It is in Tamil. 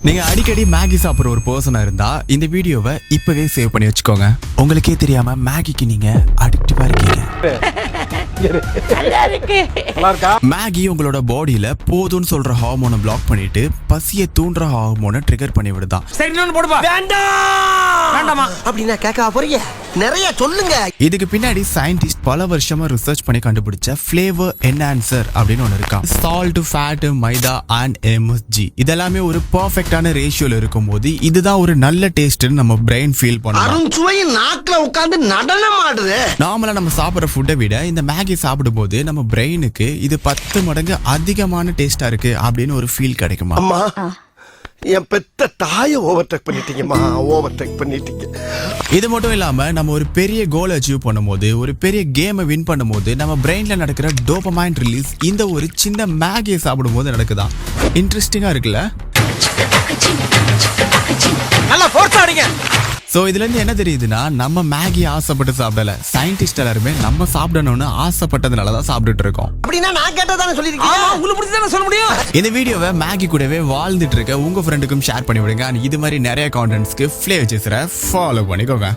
நீங்க அடிக்கடி மேகி சாப்பிடுற ஒரு பர்சனா இருந்தா இந்த வீடியோவை இப்பவே சேவ் பண்ணி வச்சுக்கோங்க. உங்களுக்கே தெரியாம மேகிக்கு நீங்க அடிக்டிவா இருக்கீங்க. மேகி உங்களோட பாடியில போதும்னு சொல்ற ஹார்மோனை பிளாக் பண்ணிட்டு பசியை தூண்டுற ஹார்மோனை ட்ரிகர் பண்ணி விடுதான். அப்படின்னா கேட்க போறீங்க, நிறைய சொல்லுங்க. இதுக்கு பின்னாடி சயின்டிஸ்ட் பல வருஷமா ரிசர்ச் பண்ணி கண்டுபிடிச்ச ஃபிளேவர் என்ஹான்சர் அப்படின்னு ஒன்னு இருக்கா. Salt, fat, maida and MSG இதெல்லாமே ஒரு பெர்ஃபெக்ட்டான ரேஷியோல இருக்கும்போது இதுதான் ஒரு நல்ல டேஸ்ட்னு நம்ம பிரெயின் ஃபீல் பண்ணும். அருஞ்சுவை நாக்குல உட்கார்ந்து நடனம் ஆடுது. நார்மலா நம்ம சாப்பிடுற ஃபுட்டை விட இந்த மேகி சாப்பிடும்போது நம்ம பிரெயினுக்கு இது 10 மடங்கு அதிகமான டேஸ்டா இருக்கு அப்படின்னு ஒரு ஃபீல் கிடைக்குமா. அம்மா, என் பெத்த தாயை ஓவர்டேக் பண்ணிட்டீங்கம்மா, ஓவர்டேக் பண்ணிட்டீங்க. இது மட்டும் இல்லாம நம்ம ஒரு பெரிய கோல் அச்சீவ் பண்ணும்போது, ஒரு பெரிய கேமை வின் பண்ணும்போது நம்ம பிரெயின்ல நடக்கிற டோபமைன் ரிலீஸ் இந்த ஒரு சின்ன மேகியை சாப்பிடும்போது நடக்குதான். இன்ட்ரெஸ்டிங்கா இருக்குல்ல? நல்லா ஃபோர்ஸ் ஆடுங்க. சோ இதுல இருந்து என்ன தெரியுதுன்னா, நம்ம மேகி ஆசைப்பட்டு சாப்பிடல, சயின்டிஸ்ட் எல்லாருமே நம்ம சாப்பிடணும்னு ஆசைப்பட்டதுனாலதான் சாப்பிட்டுட்டு இருக்கோம். அப்படின்னா நான் கேட்டதானே சொல்லிருக்கீங்க. உங்களுக்கு பிடிச்சதானே சொல்ல முடியும். இந்த வீடியோவை மேகி கூடவே வாழ்ந்துட்டு இருக்க உங்க ஃப்ரெண்டுக்கும் ஷேர் பண்ணி விடுங்க. இது மாதிரி நிறைய கான்டென்ட்ஸ்க்கு ஃப்ளேவர் சேசரை ஃபாலோ பண்ணிக்கோங்க.